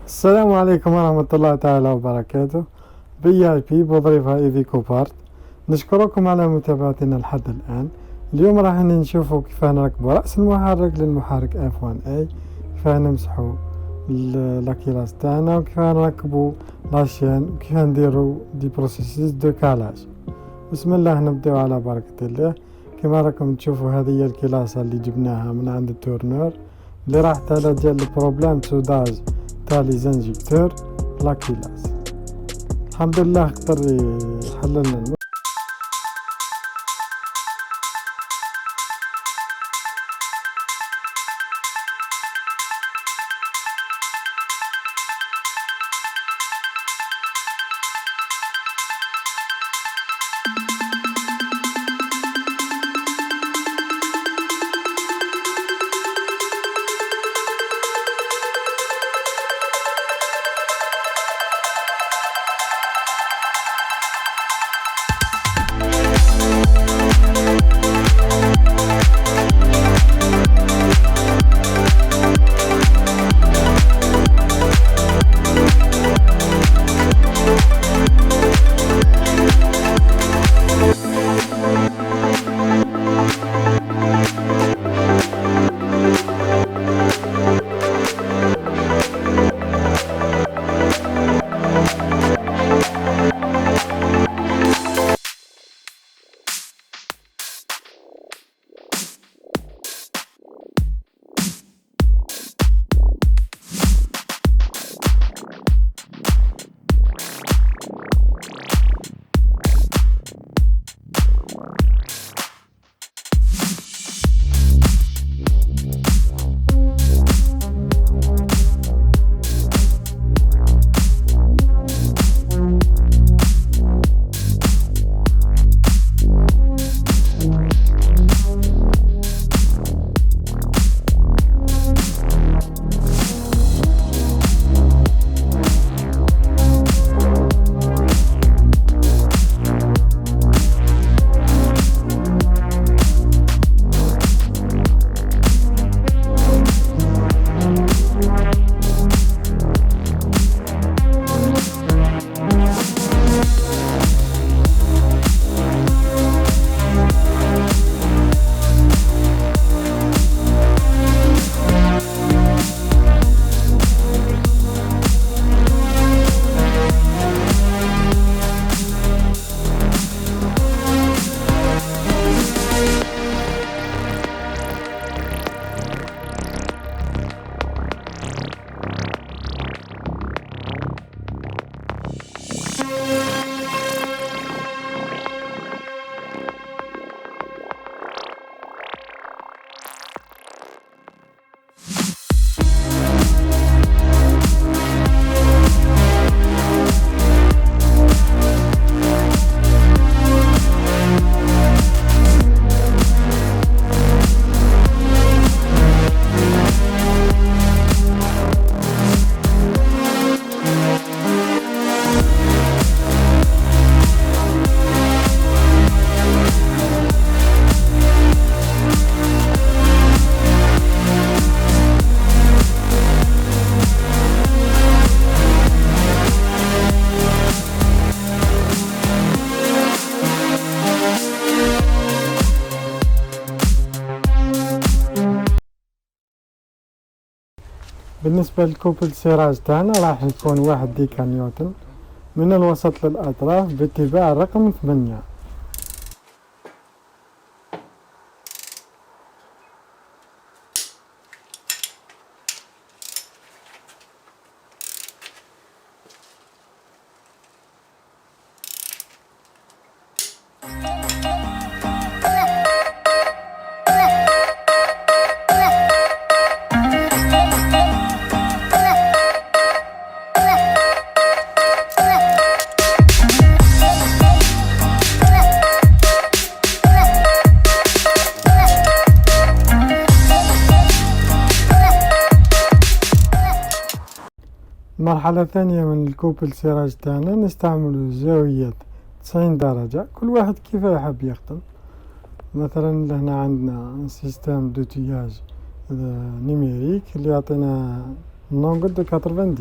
السلام عليكم ورحمة الله تعالى وبركاته. VIP بوظيفة ايفيكو بارت. نشكركم على متابعتنا لحد الآن. اليوم راح نشوفوا كيف نركبوا رأس المحرك للمحرك F1A، كيف نمسحوا لاكيلاس تاعنا، وكيف نركبوا لاشين، وكيف نديروا دي بروسيسز دو كالاج. بسم الله نبدأ على بركة الله. كما راكم تشوفوا هذه هي الكلاسة اللي جبناها من عند التورنور اللي راح تعالج البروبلام سوداج تالي زنجكتور لاكيلاس. الحمد لله قدر يحللنا بالنسبة للكوبل سيراج تاعنا راح يكون 1 ديكا نيوتن من الوسط للأطراف باتباع الرقم 8. المرحلة الثانية من الكوب السراج تاعنا نستعمل زاوية 90 درجة، كل واحد كيف يحب يخدم. مثلا هنا عندنا سيستم دوتياج نيميريك اللي يعطينا نونغل دو 90.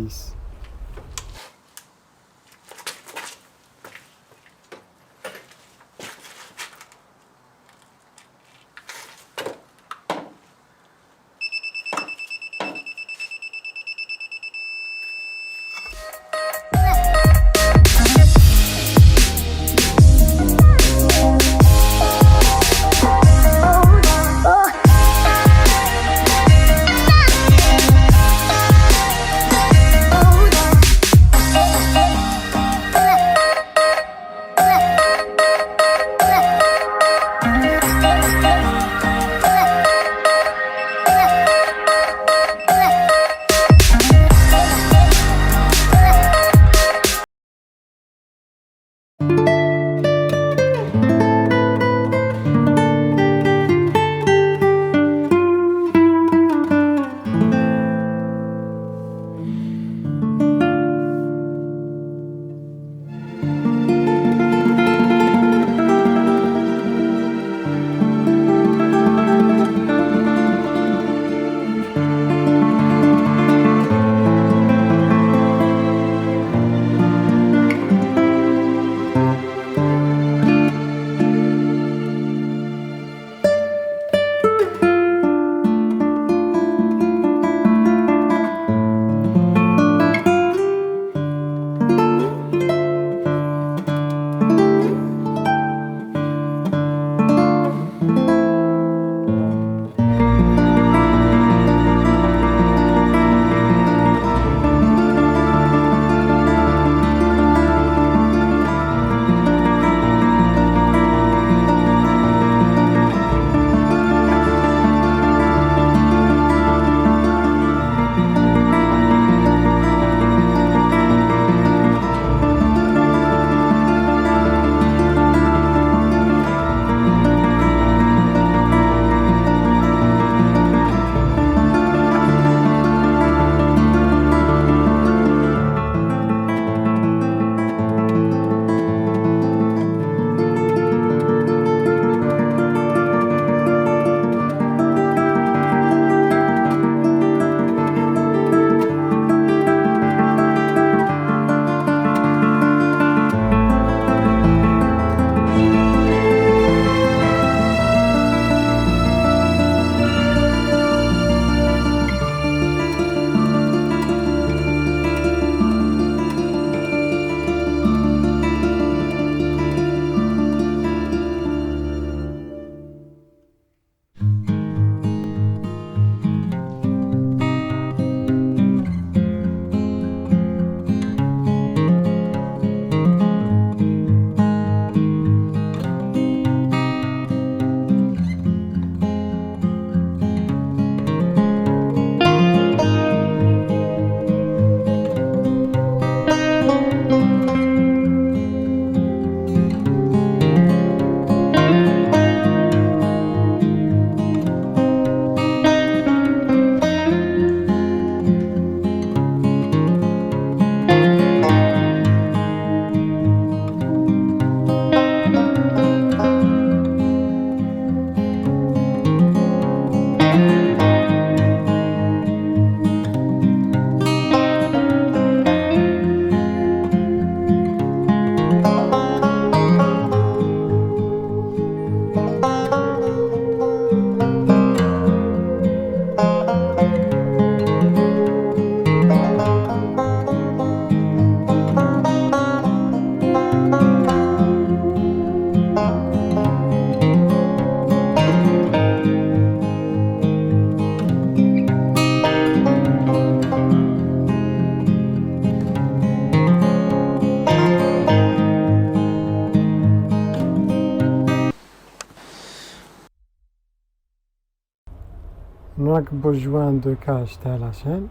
نركبو جوان دو كاش تاع لاشين.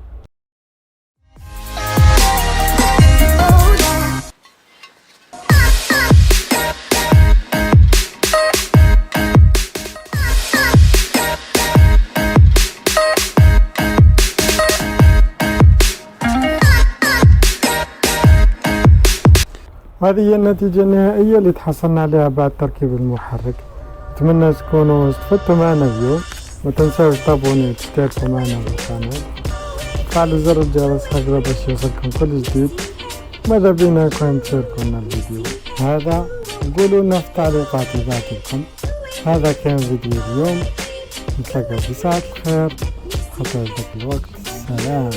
وهذه هي النتيجة النهائية اللي تحصلنا عليها بعد تركيب المحرك. أتمنى تكونوا استفدتوا معنا اليوم، متنساوش تابوني وتشتركوا معنا بالقناة، تفعلوا زر الجرس هكذا باش يوصلكم كل جديد. ماذا بينا كون تشاركونا الفيديو هذا، قولوا لنا في التعليقات اللي بعتلكم. هذا كان فيديو اليوم، نتلاقى في ساعة الخير حتى ذاك الوقت، سلام.